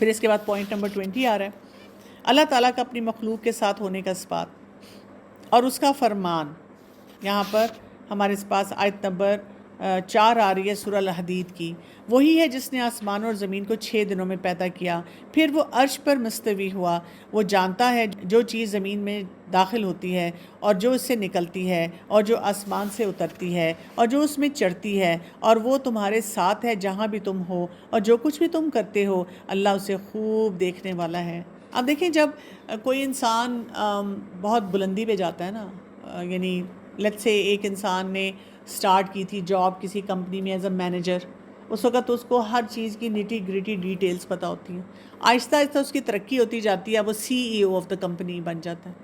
پھر اس کے بعد پوائنٹ نمبر 20 آ رہا ہے، اللہ تعالیٰ کا اپنی مخلوق کے ساتھ ہونے کا اثبات اور اس کا فرمان۔ یہاں پر ہمارے پاس آیت نمبر 4 آ رہی ہے سورہ الحدید کی، وہی ہے جس نے آسمان اور زمین کو 6 دنوں میں پیدا کیا، پھر وہ عرش پر مستوی ہوا، وہ جانتا ہے جو چیز زمین میں داخل ہوتی ہے اور جو اس سے نکلتی ہے اور جو آسمان سے اترتی ہے اور جو اس میں چڑھتی ہے، اور وہ تمہارے ساتھ ہے جہاں بھی تم ہو، اور جو کچھ بھی تم کرتے ہو اللہ اسے خوب دیکھنے والا ہے۔ اب دیکھیں جب کوئی انسان بہت بلندی پہ جاتا ہے نا، یعنی لیٹس سے ایک انسان نے سٹارٹ کی تھی جاب کسی کمپنی میں ایز اے مینیجر، اس وقت اس کو ہر چیز کی نیٹی گریٹی ڈیٹیلز پتہ ہوتی ہیں، آہستہ آہستہ اس کی ترقی ہوتی جاتی ہے، وہ سی ای او آف دا کمپنی بن جاتا ہے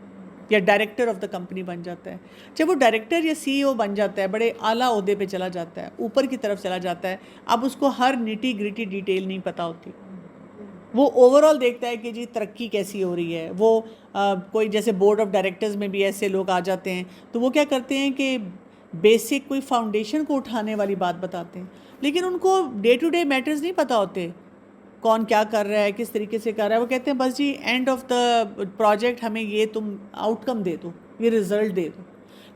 یا ڈائریکٹر آف دا کمپنی بن جاتا ہے۔ جب وہ ڈائریکٹر یا سی ای او بن جاتا ہے، بڑے اعلیٰ عہدے پہ چلا جاتا ہے، اوپر کی طرف چلا جاتا ہے، اب اس کو ہر نیٹی گریٹی ڈیٹیل نہیں پتہ ہوتی، وہ اوور آل دیکھتا ہے کہ جی ترقی کیسی ہو رہی ہے۔ وہ کوئی جیسے بورڈ آف ڈائریکٹرز میں بھی ایسے لوگ آ جاتے ہیں تو وہ کیا کرتے ہیں کہ بیسک کوئی فاؤنڈیشن کو اٹھانے والی بات بتاتے ہیں، لیکن ان کو ڈے ٹو ڈے میٹرز نہیں پتہ ہوتے، کون کیا کر رہا ہے، کس طریقے سے کر رہا ہے۔ وہ کہتے ہیں بس جی اینڈ آف دا پروجیکٹ ہمیں یہ تم آؤٹ کم دے دو، یہ رزلٹ دے دو۔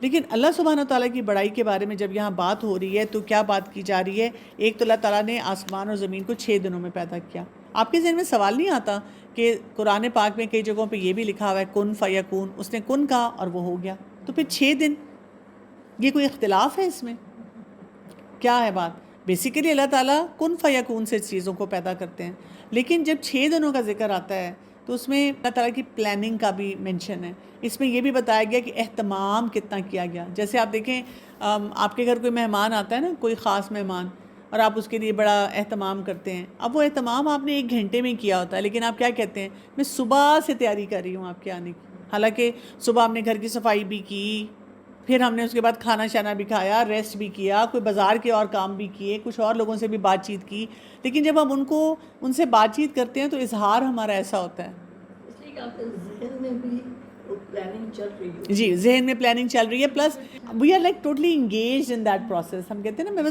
لیکن اللہ سبحانہ تعالیٰ کی بڑائی کے بارے میں جب یہاں بات ہو رہی ہے تو کیا بات کی جا رہی ہے؟ ایک تو اللہ تعالیٰ نے آسمان اور زمین کو 6 دنوں میں پیدا کیا۔ آپ کے ذہن میں سوال نہیں آتا کہ قرآن پاک میں کئی جگہوں پہ یہ بھی لکھا ہوا ہے کن فیکون، اس نے کن کہا اور وہ ہو گیا، تو پھر 6 دن یہ کوئی اختلاف ہے اس میں؟ کیا ہے بات؟ بیسیکلی اللہ تعالیٰ کن فیکون سے چیزوں کو پیدا کرتے ہیں، لیکن جب 6 دنوں کا ذکر آتا ہے تو اس میں اللہ تعالیٰ کی پلاننگ کا بھی مینشن ہے۔ اس میں یہ بھی بتایا گیا کہ اہتمام کتنا کیا گیا۔ جیسے آپ دیکھیں آپ کے گھر کوئی مہمان آتا ہے نا، کوئی خاص مہمان، اور آپ اس کے لیے بڑا اہتمام کرتے ہیں، اب وہ اہتمام آپ نے 1 گھنٹے میں کیا ہوتا ہے، لیکن آپ کیا کہتے ہیں میں صبح سے تیاری کر رہی ہوں آپ کے آنے کی، حالانکہ صبح ہم نے گھر کی صفائی بھی کی، پھر ہم نے اس کے بعد کھانا شانا بھی کھایا، ریسٹ بھی کیا، کوئی بازار کے اور کام بھی کیے، کچھ اور لوگوں سے بھی بات چیت کی، لیکن جب ہم ان سے بات چیت کرتے ہیں تو اظہار ہمارا ایسا ہوتا ہے، اس لیے کہ آپ کے ذہن میں بھی پلاننگ چل رہی ہے۔ جی ذہن میں پلاننگ چل رہی ہے، plus we are like totally engaged in that process. ہم کہتے ہیں نا میں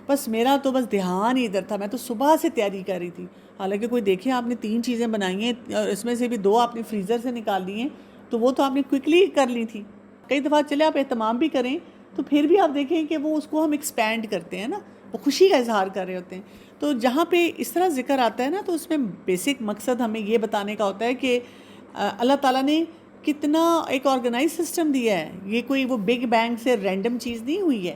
بس میرا تو بس دھیان ہی ادھر تھا، میں تو صبح سے تیاری کر رہی تھی، حالانکہ کوئی دیکھیں آپ نے 3 چیزیں بنائی ہیں اور اس میں سے بھی 2 آپ نے فریزر سے نکال لی ہیں، تو وہ تو آپ نے کوئکلی کر لی تھی۔ کئی دفعہ چلے آپ اہتمام بھی کریں تو پھر بھی آپ دیکھیں کہ وہ اس کو ہم ایکسپینڈ کرتے ہیں نا، وہ خوشی کا اظہار کر رہے ہوتے ہیں۔ تو جہاں پہ اس طرح ذکر آتا ہے نا تو اس میں بیسک مقصد ہمیں یہ بتانے کا ہوتا ہے کہ اللہ تعالیٰ نے کتنا ایک آرگنائز سسٹم دیا ہے، یہ کوئی وہ بگ بینگ سے رینڈم چیز نہیں ہوئی ہے،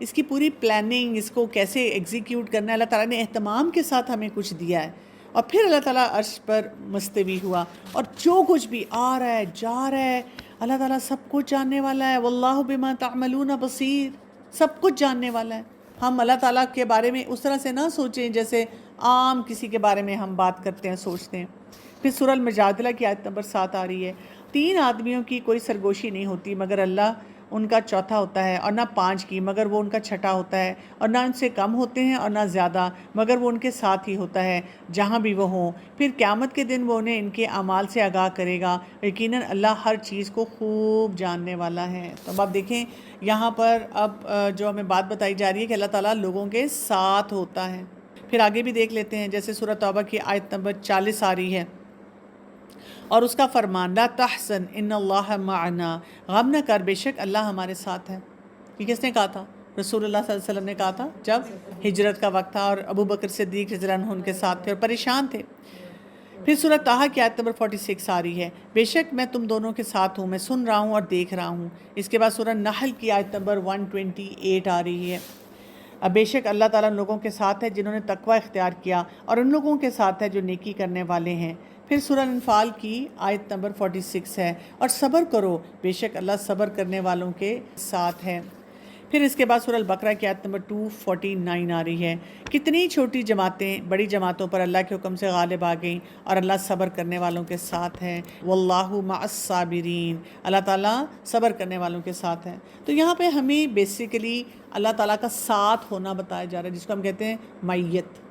اس کی پوری پلاننگ، اس کو کیسے ایگزیکیوٹ کرنا ہے، اللہ تعالیٰ نے اہتمام کے ساتھ ہمیں کچھ دیا ہے۔ اور پھر اللہ تعالیٰ عرش پر مستوی ہوا، اور جو کچھ بھی آ رہا ہے جا رہا ہے اللہ تعالیٰ سب کچھ جاننے والا ہے، واللہ بما تعملون بصیر، سب کچھ جاننے والا ہے۔ ہم اللہ تعالیٰ کے بارے میں اس طرح سے نہ سوچیں جیسے عام کسی کے بارے میں ہم بات کرتے ہیں، سوچتے ہیں۔ پھر سورہ المجادلہ کی آیت نمبر 7 آ رہی ہے، 3 آدمیوں کی کوئی سرگوشی نہیں ہوتی مگر اللہ ان کا چوتھا ہوتا ہے، اور نہ 5 کی مگر وہ ان کا چھٹا ہوتا ہے، اور نہ ان سے کم ہوتے ہیں اور نہ زیادہ مگر وہ ان کے ساتھ ہی ہوتا ہے جہاں بھی وہ ہوں۔ پھر قیامت کے دن وہ انہیں ان کے اعمال سے آگاہ کرے گا، یقیناً اللہ ہر چیز کو خوب جاننے والا ہے۔ تو اب آپ دیکھیں یہاں پر اب جو ہمیں بات بتائی جا رہی ہے کہ اللہ تعالیٰ لوگوں کے ساتھ ہوتا ہے۔ پھر آگے بھی دیکھ لیتے ہیں، جیسے سورہ توبہ کی آیت نمبر 40 آ رہی ہے، اور اس کا فرمان لا تحزن ان اللہ معنا، غم نہ کر بے شک اللہ ہمارے ساتھ ہے۔ یہ کس نے کہا تھا؟ رسول اللہ صلی اللہ علیہ وسلم نے کہا تھا جب ہجرت کا وقت تھا، اور ابو بکر صدیق رضی اللہ عنہ ان کے ساتھ تھے اور پریشان تھے۔ پھر سورہ طٰہٰ کی آیت نمبر 46 آ رہی ہے، بے شک میں تم دونوں کے ساتھ ہوں، میں سن رہا ہوں اور دیکھ رہا ہوں۔ اس کے بعد سورہ نحل کی آیت نمبر 128 آ رہی ہے، بے شک اللہ تعالیٰ ان لوگوں کے ساتھ ہے جنہوں نے تقوی اختیار کیا، اور ان لوگوں کے ساتھ ہے جو نیکی کرنے والے ہیں۔ پھر سورہ انفال کی آیت نمبر 46 ہے، اور صبر کرو بے شک اللہ صبر کرنے والوں کے ساتھ ہے۔ پھر اس کے بعد سورہ البقرہ کی آیت نمبر 249 آ رہی ہے، کتنی چھوٹی جماعتیں بڑی جماعتوں پر اللہ کے حکم سے غالب آ گئیں، اور اللہ صبر کرنے والوں کے ساتھ ہے، واللہ مع الصابرین، اللہ تعالیٰ صبر کرنے والوں کے ساتھ ہے۔ تو یہاں پہ ہمیں بیسیکلی اللہ تعالیٰ کا ساتھ ہونا بتایا جا رہا ہے، جس کو ہم کہتے ہیں معیت۔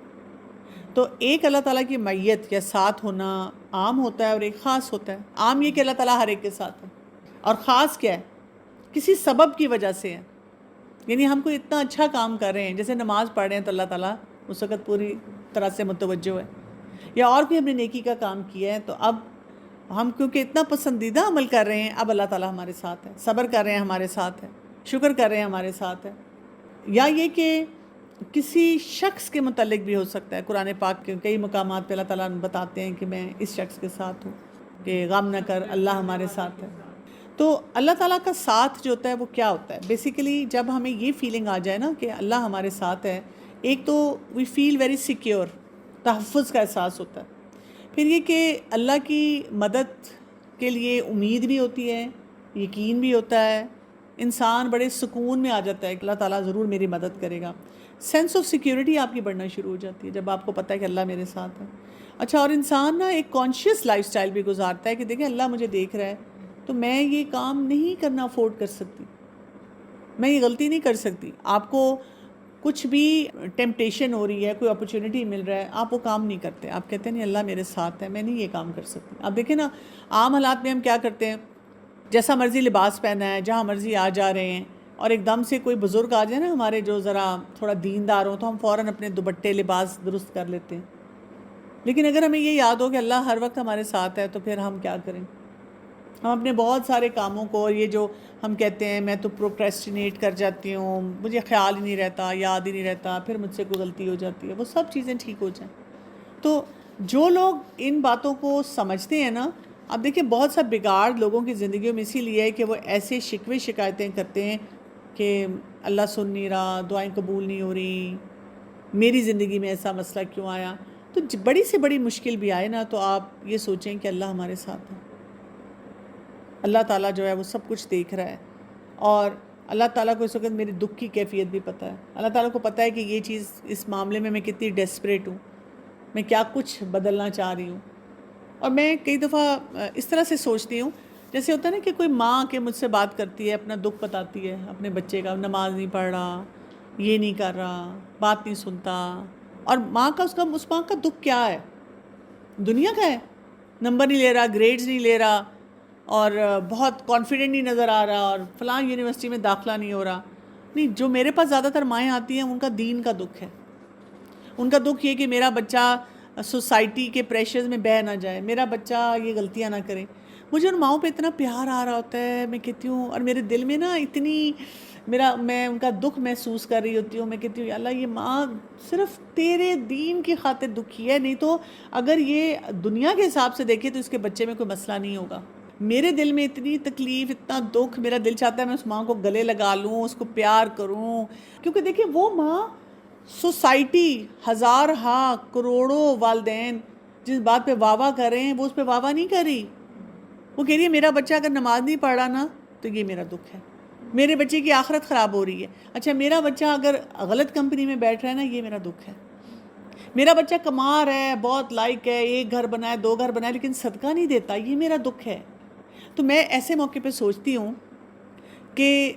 تو ایک اللہ تعالیٰ کی معیت یا ساتھ ہونا عام ہوتا ہے اور ایک خاص ہوتا ہے۔ عام یہ کہ اللہ تعالیٰ ہر ایک کے ساتھ ہے، اور خاص کیا ہے؟ کسی سبب کی وجہ سے ہے، یعنی ہم کوئی اتنا اچھا کام کر رہے ہیں، جیسے نماز پڑھ رہے ہیں تو اللہ تعالیٰ اس وقت پوری طرح سے متوجہ ہے۔ یا اور کوئی ہم نے نیکی کا کام کیا ہے تو اب ہم کیونکہ اتنا پسندیدہ عمل کر رہے ہیں، اب اللہ تعالیٰ ہمارے ساتھ ہے، صبر کر رہے ہیں ہمارے ساتھ ہے، شکر کر رہے ہیں ہمارے ساتھ ہے. یا یہ کہ کسی شخص کے متعلق بھی ہو سکتا ہے. قرآن پاک کے کئی مقامات پہ اللہ تعالیٰ بتاتے ہیں کہ میں اس شخص کے ساتھ ہوں، کہ غم نہ کر، اللہ ہمارے ساتھ ہے. تو اللہ تعالیٰ کا ساتھ جو ہوتا ہے وہ کیا ہوتا ہے؟ بیسیکلی جب ہمیں یہ فیلنگ آ جائے نا کہ اللہ ہمارے ساتھ ہے، ایک تو وی فیل ویری سیکیور، تحفظ کا احساس ہوتا ہے. پھر یہ کہ اللہ کی مدد کے لیے امید بھی ہوتی ہے، یقین بھی ہوتا ہے، انسان بڑے سکون میں آ جاتا ہے کہ اللہ تعالیٰ ضرور میری مدد کرے گا. سینس آف سیکیورٹی آپ کی بڑھنا شروع ہو جاتی ہے جب آپ کو پتہ ہے کہ اللہ میرے ساتھ ہے. اچھا، اور انسان نا ایک کانشیس لائف سٹائل بھی گزارتا ہے کہ دیکھیں اللہ مجھے دیکھ رہا ہے تو میں یہ کام نہیں کرنا افورڈ کر سکتی، میں یہ غلطی نہیں کر سکتی. آپ کو کچھ بھی ٹیمپٹیشن ہو رہی ہے، کوئی اپرچونٹی مل رہا ہے، آپ وہ کام نہیں کرتے. آپ کہتے ہیں نہیں اللہ میرے ساتھ ہے، میں نہیں یہ کام کر سکتی. آپ دیکھیں نا عام حالات میں ہم کیا کرتے ہیں، جیسا مرضی لباس پہنا ہے، جہاں مرضی آ جا رہے ہیں، اور ایک دم سے کوئی بزرگ آ جائے نا ہمارے جو ذرا تھوڑا دیندار ہوں تو ہم فوراً اپنے دوپٹے لباس درست کر لیتے ہیں. لیکن اگر ہمیں یہ یاد ہو کہ اللہ ہر وقت ہمارے ساتھ ہے تو پھر ہم کیا کریں؟ ہم اپنے بہت سارے کاموں کو، اور یہ جو ہم کہتے ہیں میں تو پروکریسٹینیٹ کر جاتی ہوں، مجھے خیال ہی نہیں رہتا، یاد ہی نہیں رہتا، پھر مجھ سے کوئی غلطی ہو جاتی ہے، وہ سب چیزیں ٹھیک ہو جائیں. تو جو لوگ ان باتوں کو سمجھتے ہیں نا، اب دیکھیں بہت سا بگاڑ لوگوں کی زندگیوں میں اسی لیے ہے کہ وہ ایسے شکوے شکایتیں کرتے ہیں کہ اللہ سن نہیں رہا، دعائیں قبول نہیں ہو رہی، میری زندگی میں ایسا مسئلہ کیوں آیا. تو بڑی سے بڑی مشکل بھی آئے نا تو آپ یہ سوچیں کہ اللہ ہمارے ساتھ ہے. اللہ تعالیٰ جو ہے وہ سب کچھ دیکھ رہا ہے، اور اللہ تعالیٰ کو اس وقت میری دکھ کی کیفیت بھی پتہ ہے. اللہ تعالیٰ کو پتہ ہے کہ یہ چیز اس معاملے میں کتنی ڈیسپریٹ ہوں، میں کیا کچھ بدلنا چاہ رہی ہوں. اور میں کئی دفعہ اس طرح سے سوچتی ہوں، جیسے ہوتا ہے نا کہ کوئی ماں کے مجھ سے بات کرتی ہے، اپنا دکھ بتاتی ہے اپنے بچے کا، نماز نہیں پڑھ رہا، یہ نہیں کر رہا، بات نہیں سنتا. اور ماں کا اس ماں کا دکھ کیا ہے؟ دنیا کا ہے، نمبر نہیں لے رہا، گریڈز نہیں لے رہا، اور بہت کانفیڈنٹ نہیں نظر آ رہا، اور فلاں یونیورسٹی میں داخلہ نہیں ہو رہا. نہیں، جو میرے پاس زیادہ تر مائیں آتی ہیں ان کا دین کا دکھ ہے. ان کا دکھ یہ کہ میرا بچہ سوسائٹی کے پریشرز میں بہہ نہ جائے، میرا بچہ یہ غلطیاں نہ کرے. مجھے ان ماؤں پہ اتنا پیار آ رہا ہوتا ہے، میں کہتی ہوں، اور میرے دل میں نا اتنی میں ان کا دکھ محسوس کر رہی ہوتی ہوں. میں کہتی ہوں یا اللہ یہ ماں صرف تیرے دین کی خاطر دکھی ہے، نہیں تو اگر یہ دنیا کے حساب سے دیکھے تو اس کے بچے میں کوئی مسئلہ نہیں ہوگا. میرے دل میں اتنی تکلیف، اتنا دکھ، میرا دل چاہتا ہے میں اس ماں کو گلے لگا لوں، اس کو پیار کروں. کیونکہ دیکھیں وہ ماں، سوسائٹی، ہزار ہاں کروڑوں والدین جس بات پہ واہ واہ کر رہے ہیں وہ اس پہ واہ واہ نہیں کر رہی. وہ کہہ رہی ہے میرا بچہ اگر نماز نہیں پڑھ رہا نا تو یہ میرا دکھ ہے، میرے بچے کی آخرت خراب ہو رہی ہے. اچھا، میرا بچہ اگر غلط کمپنی میں بیٹھ رہا ہے نا، یہ میرا دکھ ہے. میرا بچہ کما رہا ہے، بہت لائق ہے، 1 گھر بنائے، 2 گھر بنائے، لیکن صدقہ نہیں دیتا، یہ میرا دکھ ہے. تو میں ایسے موقع پہ سوچتی ہوں کہ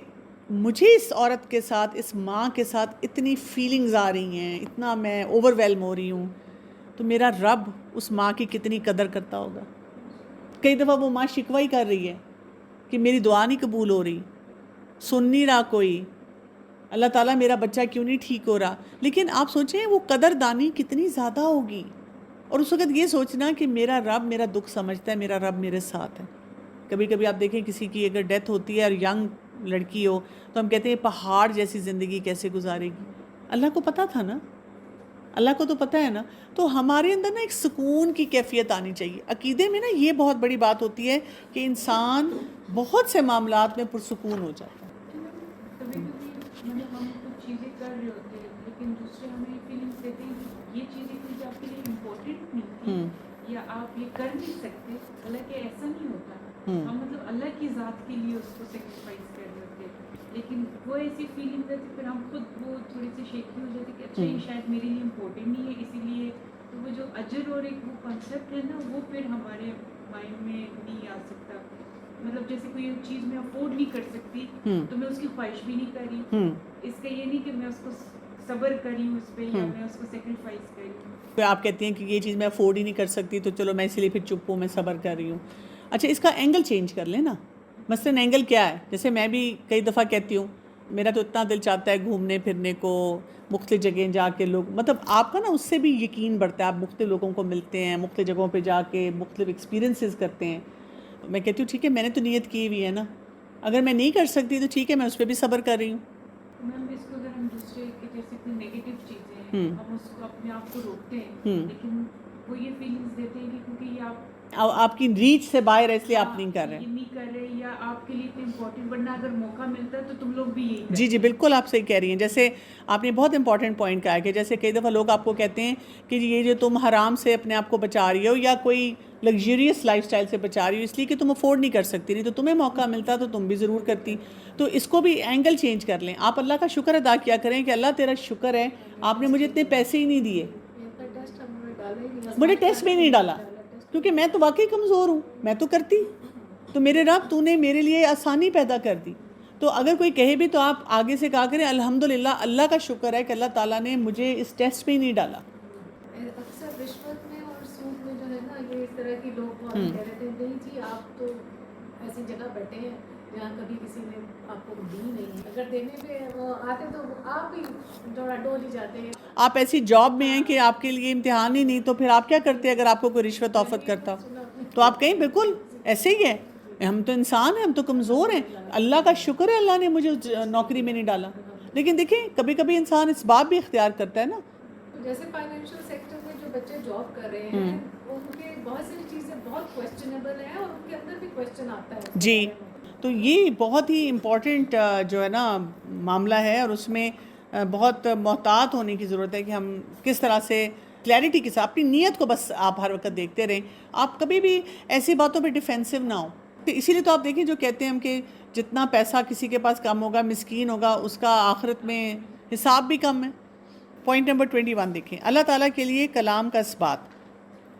مجھے اس عورت کے ساتھ، اس ماں کے ساتھ اتنی فیلنگز آ رہی ہیں، اتنا میں اوور ویلم ہو رہی ہوں، تو میرا رب اس ماں کی کتنی قدر کرتا ہوگا. کئی دفعہ وہ ماں شکوہ ہی کر رہی ہے کہ میری دعا نہیں قبول ہو رہی، سن نہیں رہا کوئی، اللہ تعالیٰ میرا بچہ کیوں نہیں ٹھیک ہو رہا. لیکن آپ سوچیں وہ قدر دانی کتنی زیادہ ہوگی. اور اس وقت یہ سوچنا کہ میرا رب میرا دکھ سمجھتا ہے، میرا رب میرے ساتھ ہے. کبھی کبھی آپ دیکھیں کسی کی اگر ڈیتھ ہوتی ہے اور ینگ لڑکی ہو تو ہم کہتے ہیں پہاڑ جیسی زندگی کیسے گزارے گی. اللہ کو پتہ تھا نا، اللہ کو تو پتہ ہے نا. تو ہمارے اندر نا ایک سکون کی کیفیت آنی چاہیے. عقیدے میں نا یہ بہت بڑی بات ہوتی ہے کہ انسان بہت سے معاملات میں پرسکون ہو جاتا ہے. کبھی کبھی مطلب ہم کچھ چیزیں کر رہے ہوتے ہیں لیکن دوسرے ہمیں یہ فیلنگس دیتے ہیں کہ یہ چیزیں کچھ آپ کے لیے امپورٹنٹ نہیں تھی یا آپ یہ کر نہیں سکتے. حالانکہ ایسا نہیں ہوتا. ہم مطلب اللہ کی ذات کے لیے اس کو سیکریفائس کر رہے ہوتے ہیں، لیکن وہ ایسی فیلنگ رہتی پھر ہم خود وہ تھوڑی سی شیکی ہو جاتی کہ اچھا یہ شاید میرے لیے امپورٹنٹ نہیں ہے، اسی لیے. تو وہ جو اجر اور ایک وہ کانسیپٹ ہے نا وہ پھر ہمارے مائنڈ میں نہیں آ سکتا. مطلب جیسے کوئی چیز میں افورڈ نہیں کر سکتی تو میں اس کی خواہش بھی نہیں کر رہی. اس کا یہ نہیں کہ میں اس کو صبر کری ہوں اس پہ یا میں اس کو سیکریفائس کری ہوں. آپ کہتی ہیں کہ یہ چیز میں افورڈ ہی نہیں کر سکتی تو چلو میں اسی لیے پھر چپ ہوں، میں صبر کر رہی ہوں. اچھا، اس کا اینگل چینج کر لیں نا. مثلاً اینگل کیا ہے؟ جیسے میں بھی کئی دفعہ کہتی ہوں میرا تو اتنا دل چاہتا ہے گھومنے پھرنے کو، مختلف جگہیں جا کے لوگ، مطلب آپ کا نا اس سے بھی یقین بڑھتا ہے، آپ مختلف لوگوں کو ملتے ہیں، مختلف جگہوں پہ جا کے مختلف ایکسپیرینسز کرتے ہیں. میں کہتی ہوں ٹھیک ہے، میں نے تو نیت کی ہوئی ہے نا، اگر میں نہیں کر سکتی تو ٹھیک ہے، میں اس پہ بھی صبر کر رہی ہوں. میم اس کو اگر ہم دوسرے کے جیسے کوئی نیگیٹو چیزیں ہیں ہم اس کو اپنے آپ کو روکتے ہیں، لیکن وہ یہ فیلنگس دیتے ہیں کہ کیونکہ یہ آپ کی ریچ سے باہر ہے اس لیے آپ نہیں کر رہے. یہ نہیں کر رہے یا آپ کے لیے اتنے امپورٹنٹ، ورنہ اگر موقع ملتا ہے تو تم لوگ بھی یہی کرتے. جی بالکل آپ صحیح کہہ رہی ہیں. جیسے آپ نے بہت امپورٹنٹ پوائنٹ کہا ہے کہ جیسے کئی دفعہ لوگ آپ کو کہتے ہیں کہ یہ جو تم حرام سے اپنے آپ کو بچا رہی ہو یا کوئی لگژریس لائف سٹائل سے بچا رہی ہو اس لیے کہ تم افورڈ نہیں کر سکتی، نہیں تو تمہیں موقع ملتا تو تم بھی ضرور کرتی. تو اس کو بھی اینگل چینج کر لیں. آپ اللہ کا شکر ادا کیا کریں کہ اللہ تیرا شکر ہے آپ نے مجھے اتنے پیسے ہی نہیں دیے، مجھے ٹیسٹ میں نہیں ڈالا، کیونکہ میں تو واقعی کمزور ہوں، میں تو کرتی. تو میرے رب تو نے میرے لیے آسانی پیدا کر دی. تو اگر کوئی کہے بھی تو آپ آگے سے کہا کریں الحمدللہ اللہ کا شکر ہے کہ اللہ تعالیٰ نے مجھے اس ٹیسٹ میں ہی نہیں ڈالا. اکثر رشوت میں اور سود میں جو ہے نا یہ اس طرح کی لوگ بہت کہہ رہے تھے نہیں جی آپ تو ایسی جگہ بیٹھے ہیں جہاں کبھی کسی نے آپ کو دی نہیں، اگر دینے پہ وہ آتے تو آپ بھی تھوڑا ڈول ہی جاتے ہیں. آپ ایسی جاب میں ہیں کہ آپ کے لیے امتحان ہی نہیں، تو پھر آپ کیا کرتے اگر آپ کو کوئی رشوت آفت کرتا؟ تو آپ کہیں بالکل ایسے ہی ہے، ہم تو انسان ہیں، ہم تو کمزور ہیں، اللہ کا شکر ہے اللہ نے مجھے نوکری میں نہیں ڈالا. لیکن دیکھیں کبھی کبھی انسان اس بات بھی اختیار کرتا ہے نا. جیسے فائنینشیل سیکٹر میں جو بچے جاب کر رہے ہیں ان کے بہت ساری چیزیں بہت کویسچنیبل ہیں اور ان کے اندر بھی کویسچن آتا ہے. جی تو یہ بہت ہی امپورٹنٹ جو ہے نا معاملہ ہے، اور اس میں بہت محتاط ہونے کی ضرورت ہے کہ ہم کس طرح سے کلیئرٹی کے ساتھ اپنی نیت کو بس آپ ہر وقت دیکھتے رہیں، آپ کبھی بھی ایسی باتوں پہ ڈیفینسو نہ ہو. اسی لیے تو آپ دیکھیں جو کہتے ہیں ہم کہ جتنا پیسہ کسی کے پاس کم ہوگا مسکین ہوگا اس کا آخرت میں حساب بھی کم ہے. پوائنٹ نمبر 21 دیکھیں، اللہ تعالیٰ کے لیے کلام کا اثبات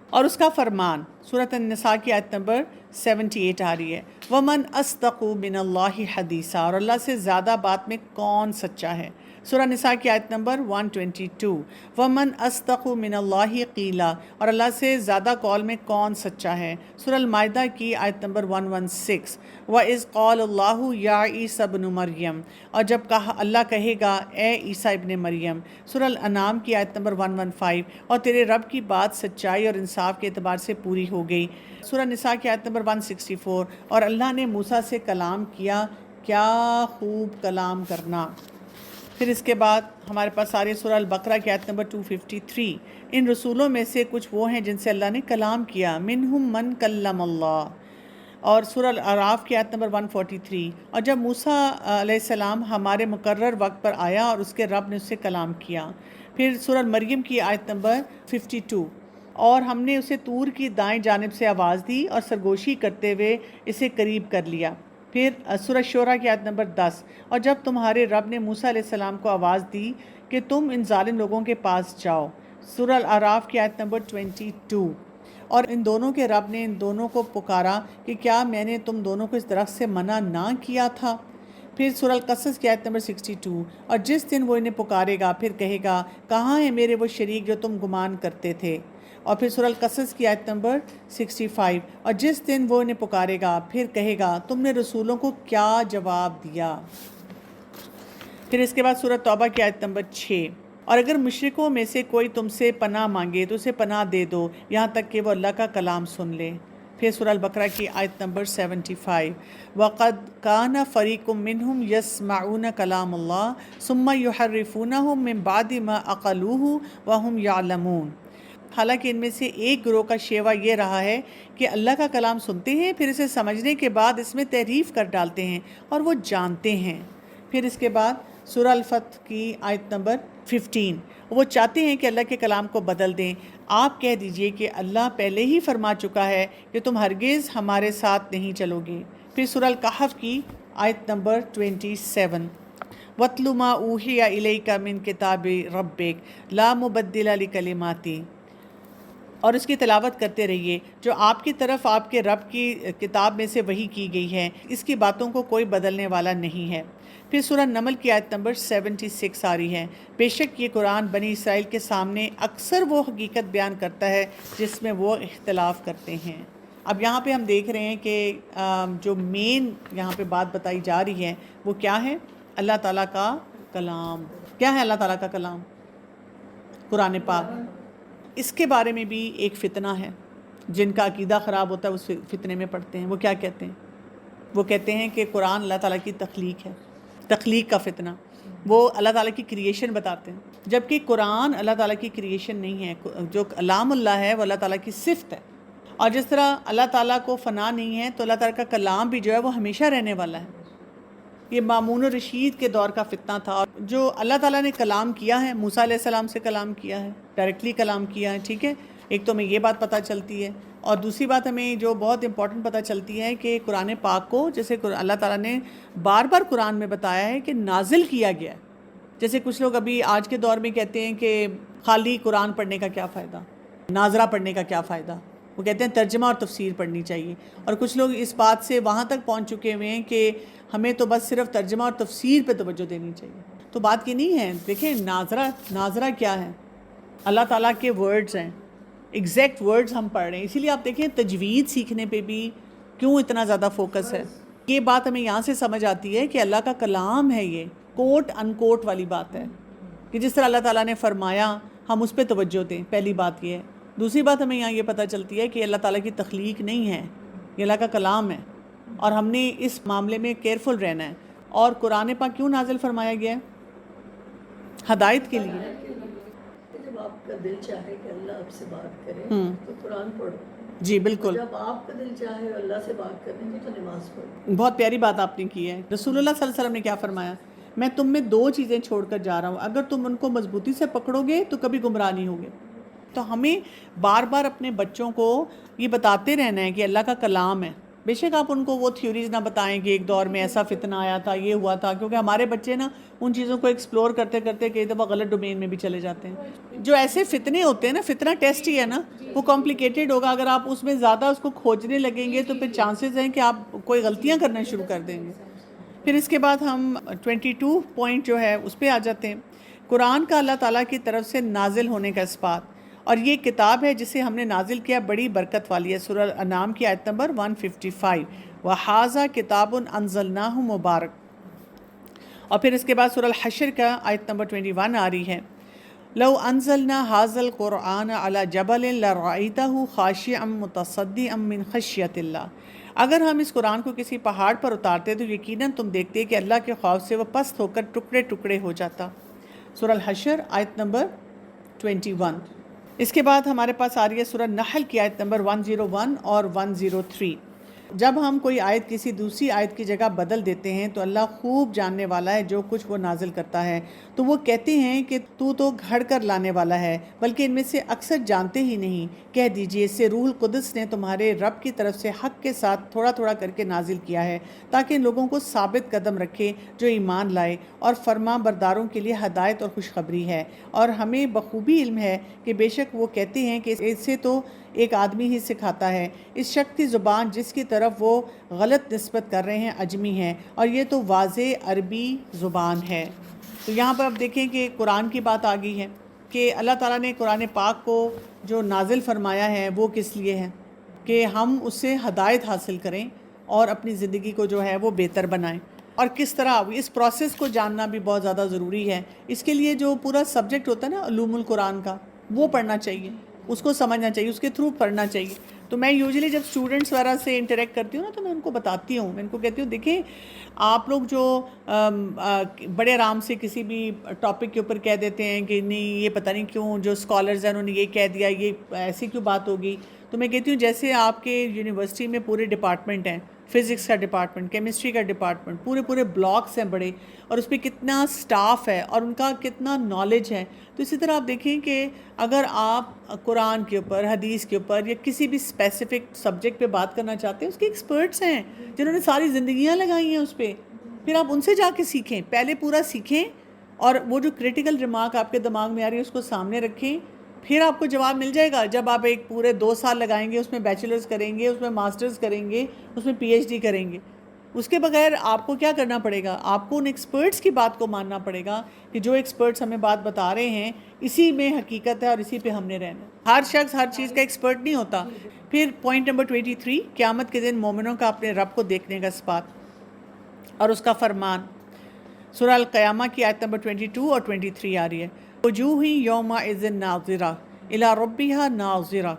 اور اس کا فرمان. سورۃ النساء کی آیت نمبر 78 آ رہی ہے، وَمَنْ أَصْدَقُ مِنَ اللَّهِ حَدِيثًا، اور اللہ سے زیادہ بات میں کون سچا ہے. سورہ نساء کی آیت نمبر 122، وَمَنْ أَصْدَقُ مِنَ اللَّهِ قِيلًا، اور اللہ سے زیادہ قول میں کون سچا ہے. سورہ المائدہ کی آیت نمبر 116، وَإِذْ قَالَ اللَّهُ يَا عِيسَى ابْنُ مَرْيَمَ، اور جب کہا اللہ کہے گا اے عیسیٰ ابن مریم. سورہ الانعام کی آیت نمبر 115، اور تیرے رب کی بات سچائی اور انصاف کے اعتبار سے پوری ہو گئی. سورہ نساء کی آیت نمبر 164، اور اللہ نے موسیٰ سے کلام کیا، کیا خوب کلام کرنا. پھر اس کے بعد ہمارے پاس ساری سورہ البقرہ کی آیت نمبر 253، ان رسولوں میں سے کچھ وہ ہیں جن سے اللہ نے کلام کیا، منہم من کلم اللہ. اور سورہ الاعراف کی آیت نمبر 143، اور جب موسیٰ علیہ السلام ہمارے مقرر وقت پر آیا اور اس کے رب نے اس سے کلام کیا. پھر سورہ مریم کی آیت نمبر 52، اور ہم نے اسے طور کی دائیں جانب سے آواز دی اور سرگوشی کرتے ہوئے اسے قریب کر لیا. پھر سورہ شورى کی آیت نمبر 10، اور جب تمہارے رب نے موسیٰ علیہ السلام کو آواز دی کہ تم ان ظالم لوگوں کے پاس جاؤ. سورہ الاعراف کی آیت نمبر 22، اور ان دونوں کے رب نے ان دونوں کو پکارا کہ کیا میں نے تم دونوں کو اس درخت سے منع نہ کیا تھا. پھر سورہ القصص کی آیت نمبر 62، اور جس دن وہ انہیں پکارے گا پھر کہے گا کہاں ہیں میرے وہ شریک جو تم گمان کرتے تھے. اور پھر سورہ القصص کی آیت نمبر 65، اور جس دن وہ انہیں پکارے گا پھر کہے گا تم نے رسولوں کو کیا جواب دیا. پھر اس کے بعد سورہ توبہ کی آیت نمبر 6، اور اگر مشرکوں میں سے کوئی تم سے پناہ مانگے تو اسے پناہ دے دو یہاں تک کہ وہ اللہ کا کلام سن لے. پھر سورہ البقرہ کی آیت نمبر 75، وَقَدْ كَانَ فَرِيقٌ مِّنْهُمْ يَسْمَعُونَ كَلَامَ اللَّهِ ثُمَّ يُحَرِّفُونَهُ مِن بَعْدِ مَا عَقَلُوهُ وَهُمْ يَعْلَمُونَ. حالانکہ ان میں سے ایک گروہ کا شیوا یہ رہا ہے کہ اللہ کا کلام سنتے ہیں پھر اسے سمجھنے کے بعد اس میں تحریف کر ڈالتے ہیں اور وہ جانتے ہیں. پھر اس کے بعد سورہ الفتح کی آیت نمبر 15، وہ چاہتے ہیں کہ اللہ کے کلام کو بدل دیں. آپ کہہ دیجئے کہ اللہ پہلے ہی فرما چکا ہے کہ تم ہرگز ہمارے ساتھ نہیں چلو گے. پھر سورہ الکہف کی آیت نمبر 27، وَاتْلُ مَا أُوحِيَ إِلَيْكَ مِن كِتَابِ رَبِّكَ لَا مُبَدِّلَ لِكَلِمَاتِهِ، اور اس کی تلاوت کرتے رہیے جو آپ کی طرف آپ کے رب کی کتاب میں سے وحی کی گئی ہے، اس کی باتوں کو کوئی بدلنے والا نہیں ہے. پھر سورہ نمل کی آیت نمبر 76 آ رہی ہے، بے شک یہ قرآن بنی اسرائیل کے سامنے اکثر وہ حقیقت بیان کرتا ہے جس میں وہ اختلاف کرتے ہیں. اب یہاں پہ ہم دیکھ رہے ہیں کہ جو مین یہاں پہ بات بتائی جا رہی ہے وہ کیا ہے؟ اللہ تعالیٰ کا کلام. کیا ہے اللہ تعالیٰ کا کلام؟ قرآن پاک. اس کے بارے میں بھی ایک فتنہ ہے. جن کا عقیدہ خراب ہوتا ہے اس فتنے میں پڑتے ہیں. وہ کیا کہتے ہیں؟ وہ کہتے ہیں کہ قرآن اللہ تعالیٰ کی تخلیق ہے. تخلیق کا فتنہ. وہ اللہ تعالیٰ کی کریشن بتاتے ہیں، جبکہ قرآن اللہ تعالیٰ کی کریشن نہیں ہے. جو کلام اللہ ہے وہ اللہ تعالیٰ کی صفت ہے. اور جس طرح اللہ تعالیٰ کو فنا نہیں ہے تو اللہ تعالیٰ کا کلام بھی جو ہے وہ ہمیشہ رہنے والا ہے. یہ مامون الرشید کے دور کا فتنہ تھا. اور جو اللہ تعالیٰ نے کلام کیا ہے، موسیٰ علیہ السلام سے کلام کیا ہے، ڈائریکٹلی کلام کیا ہے. ٹھیک ہے، ایک تو ہمیں یہ بات پتہ چلتی ہے. اور دوسری بات ہمیں جو بہت امپورٹنٹ پتہ چلتی ہے کہ قرآن پاک کو جیسے اللہ تعالیٰ نے بار بار قرآن میں بتایا ہے کہ نازل کیا گیا ہے. جیسے کچھ لوگ ابھی آج کے دور میں کہتے ہیں کہ خالی قرآن پڑھنے کا کیا فائدہ، ناظرہ پڑھنے کا کیا فائدہ. وہ کہتے ہیں ترجمہ اور تفسیر پڑھنی چاہیے. اور کچھ لوگ اس بات سے وہاں تک پہنچ چکے ہوئے ہیں کہ ہمیں تو بس صرف ترجمہ اور تفسیر پہ توجہ دینی چاہیے. تو بات یہ نہیں ہے. دیکھیں ناظرہ کیا ہے؟ اللہ تعالیٰ کے ورڈز ہیں، ایگزیکٹ ورڈز ہم پڑھ رہے ہیں. اسی لیے آپ دیکھیں تجوید سیکھنے پہ بھی کیوں اتنا زیادہ فوکس ہے. یہ بات ہمیں یہاں سے سمجھ آتی ہے کہ اللہ کا کلام ہے. یہ کوٹ ان کوٹ والی بات ہے کہ جس طرح اللہ تعالیٰ نے فرمایا ہم اس پہ توجہ دیں. پہلی بات یہ ہے. دوسری بات ہمیں یہاں یہ پتہ چلتی ہے کہ اللہ تعالیٰ کی تخلیق نہیں ہے، یہ اللہ کا کلام ہے. اور ہم نے اس معاملے میں کیئرفل رہنا ہے. اور قرآن پاک کیوں نازل فرمایا گیا ہے؟ ہدایت کے لیے. جب آپ کا دل چاہے کہ اللہ آپ سے بات کرے تو قرآن پڑھو. جی بالکل. جب آپ کا دل چاہے اللہ سے بات کرنے کی تو نماز پڑھو. بہت پیاری بات آپ نے کی ہے. رسول اللہ صلی اللہ علیہ وسلم نے کیا فرمایا؟ میں تم میں 2 چیزیں چھوڑ کر جا رہا ہوں، اگر تم ان کو مضبوطی سے پکڑو گے تو کبھی گمراہ نہیں ہوگے. تو ہمیں بار بار اپنے بچوں کو یہ بتاتے رہنا ہے کہ اللہ کا کلام ہے. بے شک آپ ان کو وہ تھیوریز نہ بتائیں کہ ایک دور میں ایسا فتنہ آیا تھا، یہ ہوا تھا، کیونکہ ہمارے بچے نا ان چیزوں کو ایکسپلور کرتے کرتے کئی دفعہ غلط ڈومین میں بھی چلے جاتے ہیں. جو ایسے فتنے ہوتے ہیں نا، فتنہ ٹیسٹ ہی ہے نا، وہ کمپلیکیٹڈ ہوگا. اگر آپ اس میں زیادہ اس کو کھوجنے لگیں گے تو پھر چانسز ہیں کہ آپ کوئی غلطیاں کرنا شروع کر دیں گے. پھر اس کے بعد ہم 22 پوائنٹ جو ہے اس پہ آ جاتے ہیں. قرآن کا اللہ تعالیٰ کی طرف سے نازل ہونے کا اثبات. اور یہ کتاب ہے جسے ہم نے نازل کیا، بڑی برکت والی ہے. سورہ الانعام کی آیت نمبر 155، وَحَاذَا كِتَابٌ أَنزَلْنَاهُ مُبَارَک. اور پھر اس کے بعد سورہ الحشر کا آیت نمبر 21 آ رہی ہے، لَوْ أَنزَلْنَا هَذَا الْقُرْآنَ عَلَى جَبَلٍ لَرَأَيْتَهُ خَاشِعًا مُتَصَدِّعًا مِّن خَشْيَةِ اللَّهِ. اگر ہم اس قرآن کو کسی پہاڑ پر اتارتے تو یقیناً تم دیکھتے کہ اللہ کے خوف سے وہ پست ہو کر ٹکڑے ٹکڑے ہو جاتا. سورہ الحشر آیت نمبر 21. اس کے بعد ہمارے پاس آ رہی ہے سورہ نحل کی آیت نمبر 101 اور 103. جب ہم کوئی آیت کسی دوسری آیت کی جگہ بدل دیتے ہیں تو اللہ خوب جاننے والا ہے جو کچھ وہ نازل کرتا ہے. تو وہ کہتے ہیں کہ تو گھڑ کر لانے والا ہے، بلکہ ان میں سے اکثر جانتے ہی نہیں. کہہ دیجئے اس سے روح القدس نے تمہارے رب کی طرف سے حق کے ساتھ تھوڑا تھوڑا کر کے نازل کیا ہے تاکہ ان لوگوں کو ثابت قدم رکھے جو ایمان لائے، اور فرما برداروں کے لیے ہدایت اور خوشخبری ہے. اور ہمیں بخوبی علم ہے کہ بے شک وہ کہتے ہیں کہ اسے تو ایک آدمی ہی سکھاتا ہے. اس شخص کی زبان جس کی طرف وہ غلط نسبت کر رہے ہیں اجمی ہے، اور یہ تو واضح عربی زبان ہے. تو یہاں پر آپ دیکھیں کہ قرآن کی بات آ گئی ہے کہ اللہ تعالیٰ نے قرآن پاک کو جو نازل فرمایا ہے وہ کس لیے ہے کہ ہم اس سے ہدایت حاصل کریں اور اپنی زندگی کو جو ہے وہ بہتر بنائیں. اور کس طرح اس پروسیس کو جاننا بھی بہت زیادہ ضروری ہے. اس کے لیے جو پورا سبجیکٹ ہوتا ہے نا علوم القرآن کا، وہ پڑھنا چاہیے، اس کو سمجھنا چاہیے، اس کے تھرو پڑھنا چاہیے. تو میں یوزلی جب اسٹوڈنٹس وغیرہ سے انٹریکٹ کرتی ہوں نا تو میں ان کو بتاتی ہوں، میں ان کو کہتی ہوں دیکھیں آپ لوگ جو بڑے آرام سے کسی بھی ٹاپک کے اوپر کہہ دیتے ہیں کہ نہیں یہ پتہ نہیں کیوں جو اسکالرز ہیں انہوں نے یہ کہہ دیا، یہ ایسی کیوں بات ہوگی. تو میں کہتی ہوں جیسے آپ کے یونیورسٹی میں پورے ڈپارٹمنٹ ہیں، فزکس کا ڈپارٹمنٹ، کیمسٹری کا ڈپارٹمنٹ، پورے بلاکس ہیں بڑے، اور اس پہ کتنا سٹاف ہے اور ان کا کتنا نالج ہے. تو اسی طرح آپ دیکھیں کہ اگر آپ قرآن کے اوپر، حدیث کے اوپر یا کسی بھی اسپیسیفک سبجیکٹ پہ بات کرنا چاہتے ہیں، اس کے ایکسپرٹس ہیں جنہوں نے ساری زندگیاں لگائی ہیں اس پہ. پھر آپ ان سے جا کے سیکھیں، پہلے پورا سیکھیں اور وہ جو کریٹیکل ریمارک آپ کے دماغ میں آ رہی ہے اس کو سامنے رکھیں. پھر آپ کو جواب مل جائے گا جب آپ ایک پورے 2 سال لگائیں گے، اس میں بیچلرز کریں گے، اس میں ماسٹرز کریں گے، اس میں پی ایچ ڈی کریں گے. اس کے بغیر آپ کو کیا کرنا پڑے گا؟ آپ کو ان ایکسپرٹس کی بات کو ماننا پڑے گا کہ جو ایکسپرٹس ہمیں بات بتا رہے ہیں اسی میں حقیقت ہے اور اسی پہ ہم نے رہنا. ہر شخص ہر چیز کا ایکسپرٹ نہیں ہوتا. پھر پوائنٹ نمبر 23، قیامت کے دن مومنوں کا اپنے رب کو دیکھنے کا اثبات اور اس کا فرمان. سورہ القیامہ کی آیت نمبر 22 اور 23 آ رہی ہے، وجوہ یومئذ ناظرہ الی ربہا ناظرہ،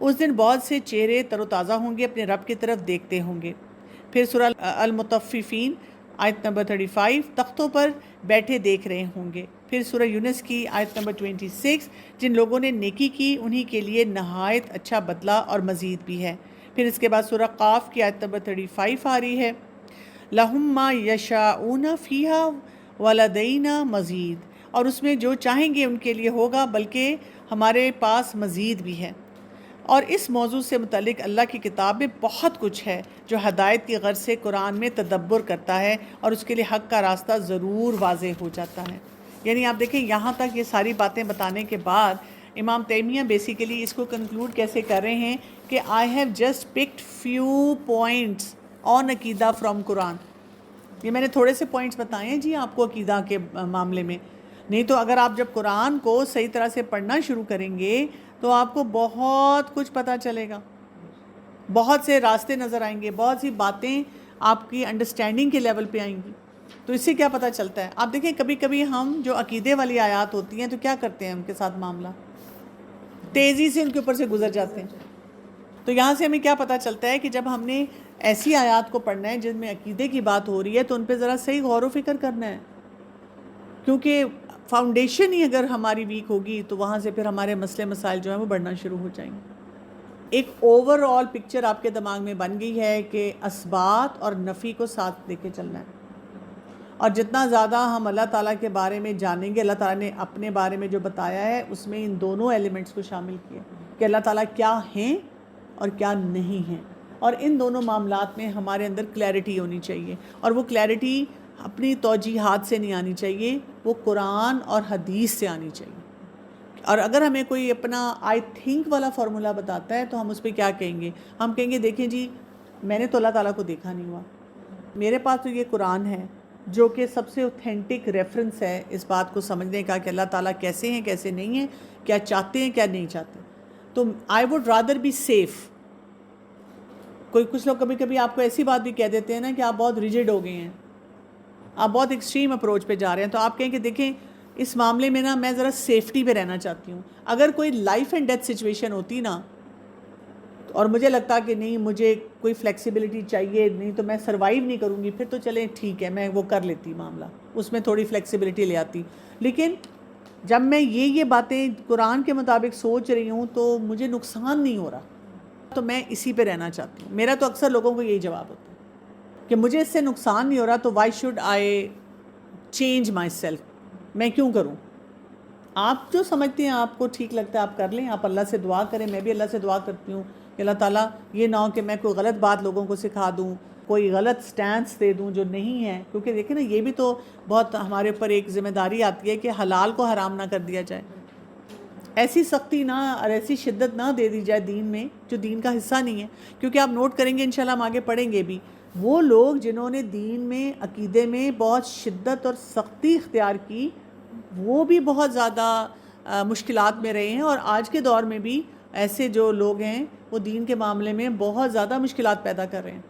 اس دن بہت سے چہرے تر و تازہ ہوں گے، اپنے رب کی طرف دیکھتے ہوں گے۔ پھر سورہ المطففین آیت نمبر 35، تختوں پر بیٹھے دیکھ رہے ہوں گے۔ پھر سورہ یونس کی آیت نمبر 26، جن لوگوں نے نیکی کی انہی کے لیے نہایت اچھا بدلہ اور مزید بھی ہے۔ پھر اس کے بعد سورہ قاف کی آیت نمبر 35 آ رہی ہے، لَهُم مَّا يَشَاءُونَ فِيهَا وَلَدَيْنَا مَزِيدٌ، اور اس میں جو چاہیں گے ان کے لیے ہوگا، بلکہ ہمارے پاس مزید بھی ہے۔ اور اس موضوع سے متعلق اللہ کی کتاب میں بہت کچھ ہے جو ہدایت کی غرض سے قرآن میں تدبر کرتا ہے، اور اس کے لیے حق کا راستہ ضرور واضح ہو جاتا ہے۔ یعنی آپ دیکھیں یہاں تک یہ ساری باتیں بتانے کے بعد امام تیمیہ بیسیکلی اس کو کنکلوڈ کیسے کر رہے ہیں کہ I have just picked few points on عقیدہ فرام قرآن۔ یہ میں نے تھوڑے سے پوائنٹس بتائے ہیں جی آپ کو عقیدہ کے معاملے میں، نہیں تو اگر آپ جب قرآن کو صحیح طرح سے پڑھنا شروع کریں گے تو آپ کو بہت کچھ پتہ چلے گا، بہت سے راستے نظر آئیں گے، بہت سی باتیں آپ کی انڈرسٹینڈنگ کے لیول پہ آئیں گی۔ تو اس سے کیا پتہ چلتا ہے؟ آپ دیکھیں کبھی کبھی ہم جو عقیدے والی آیات ہوتی ہیں تو کیا کرتے ہیں ان کے ساتھ معاملہ، تیزی سے ان کے اوپر سے گزر جاتے ہیں۔ تو یہاں سے ہمیں کیا پتہ چلتا ہے کہ جب ہم نے ایسی آیات کو پڑھنا ہے جن میں عقیدے کی بات ہو رہی ہے تو ان پہ ذرا صحیح غور و فکر کرنا ہے، کیونکہ فاؤنڈیشن ہی اگر ہماری ویک ہوگی تو وہاں سے پھر ہمارے مسئلے مسائل جو ہیں وہ بڑھنا شروع ہو جائیں گے۔ ایک اوور آل پکچر آپ کے دماغ میں بن گئی ہے کہ اثبات اور نفی کو ساتھ لے کے چلنا ہے، اور جتنا زیادہ ہم اللہ تعالیٰ کے بارے میں جانیں گے، اللہ تعالیٰ نے اپنے بارے میں جو بتایا ہے اس میں ان دونوں ایلیمنٹس کو شامل کیا کہ اللہ تعالیٰ کیا ہیں اور کیا نہیں ہیں، اور ان دونوں معاملات میں ہمارے اندر کلیئرٹی ہونی چاہیے، اور وہ کلیئرٹی اپنی توجیحات سے نہیں آنی چاہیے، وہ قرآن اور حدیث سے آنی چاہیے۔ اور اگر ہمیں کوئی اپنا آئی تھنک والا فارمولا بتاتا ہے تو ہم اس پہ کیا کہیں گے؟ ہم کہیں گے دیکھیں جی میں نے تو اللہ تعالیٰ کو دیکھا نہیں ہوا، میرے پاس تو یہ قرآن ہے جو کہ سب سے اوتھینٹک ریفرنس ہے اس بات کو سمجھنے کا کہ اللہ تعالیٰ کیسے ہیں کیسے نہیں ہیں، کیا چاہتے ہیں کیا نہیں چاہتے۔ تو I would rather be safe. کچھ لوگ کبھی کبھی آپ کو ایسی بات بھی کہہ دیتے ہیں نا کہ آپ بہت ریجڈ ہو گئے ہیں، آپ بہت ایکسٹریم اپروچ پہ جا رہے ہیں، تو آپ کہیں کہ دیکھیں اس معاملے میں نا میں ذرا سیفٹی پہ رہنا چاہتی ہوں۔ اگر کوئی لائف اینڈ ڈیتھ سچویشن ہوتی نا اور مجھے لگتا کہ نہیں مجھے کوئی فلیکسیبلٹی چاہیے، نہیں تو میں سروائیو نہیں کروں گی، پھر تو چلیں ٹھیک ہے میں وہ کر لیتی معاملہ، اس میں تھوڑی فلیکسیبلٹی لے آتی۔ لیکن جب میں یہ باتیں قرآن کے مطابق سوچ رہی ہوں تو مجھے نقصان نہیں ہو رہا، تو میں اسی پہ رہنا چاہتی ہوں۔ میرا تو اکثر لوگوں کو یہی جواب ہوتا ہے کہ مجھے اس سے نقصان نہیں ہو رہا تو why should I change my self, میں کیوں کروں؟ آپ جو سمجھتے ہیں آپ کو ٹھیک لگتا ہے آپ کر لیں، آپ اللہ سے دعا کریں، میں بھی اللہ سے دعا کرتی ہوں کہ اللہ تعالیٰ یہ نہ ہو کہ میں کوئی غلط بات لوگوں کو سکھا دوں، کوئی غلط سٹینس دے دوں جو نہیں ہے، کیونکہ دیکھیں نا یہ بھی تو بہت ہمارے اوپر ایک ذمہ داری آتی ہے کہ حلال کو حرام نہ کر دیا جائے، ایسی سختی نہ اور ایسی شدت نہ دے دی جائے دین میں جو دین کا حصہ نہیں ہے۔ کیونکہ آپ نوٹ کریں گے انشاءاللہ ہم آگے پڑھیں گے بھی، وہ لوگ جنہوں نے دین میں عقیدے میں بہت شدت اور سختی اختیار کی وہ بھی بہت زیادہ مشکلات میں رہے ہیں، اور آج کے دور میں بھی ایسے جو لوگ ہیں وہ دین کے معاملے میں بہت زیادہ مشکلات پیدا کر رہے ہیں۔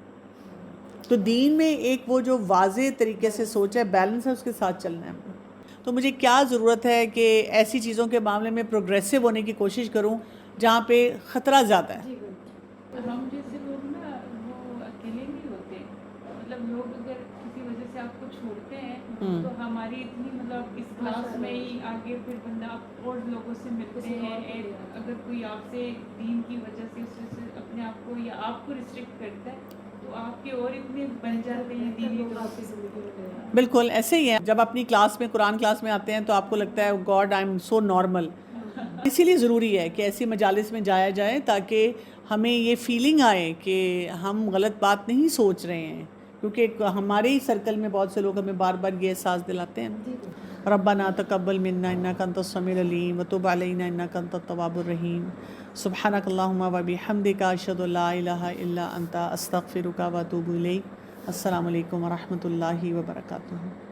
تو دین میں ایک وہ جو واضح طریقے سے سوچ ہے، بیلنس ہے، اس کے ساتھ چلنا ہے۔ تو مجھے کیا ضرورت ہے کہ ایسی چیزوں کے معاملے میں پروگریسو ہونے کی کوشش کروں جہاں پہ خطرہ زیادہ ہے۔ ہم جیسے لوگ نا وہ اکیلے نہیں ہوتے، مطلب لوگ اگر کسی وجہ سے آپ کو چھوڑتے ہیں تو ہماری اتنی مطلب اس کلاس میں ہی آگے پھر بندہ اور لوگوں سے ملتے ہیں، اگر کوئی آپ سے دین کی وجہ سے اس سے اپنے آپ کو یا آپ کو ریسٹرکٹ کرتا ہے تو آپ کے اور اتنے بن جاتے ہیں دینی طور سے۔ بالکل ایسے ہی ہے، جب اپنی کلاس میں قرآن کلاس میں آتے ہیں تو آپ کو لگتا ہے God I am so normal. اسی لیے ضروری ہے کہ ایسی مجالس میں جایا جائے تاکہ ہمیں یہ فیلنگ آئے کہ ہم غلط بات نہیں سوچ رہے ہیں، کیونکہ ہمارے ہی سرکل میں بہت سے لوگ ہمیں بار بار یہ احساس دلاتے ہیں ربنا تقبل منا انک انت السمیع العلیم وتب علینا انک انت التواب الرحیم سبحانک اللہم وبحمدک اشہد ان لا الہ الا انت استغفرک واتوب الیک۔ السلام علیکم ورحمۃ اللہ وبرکاتہ۔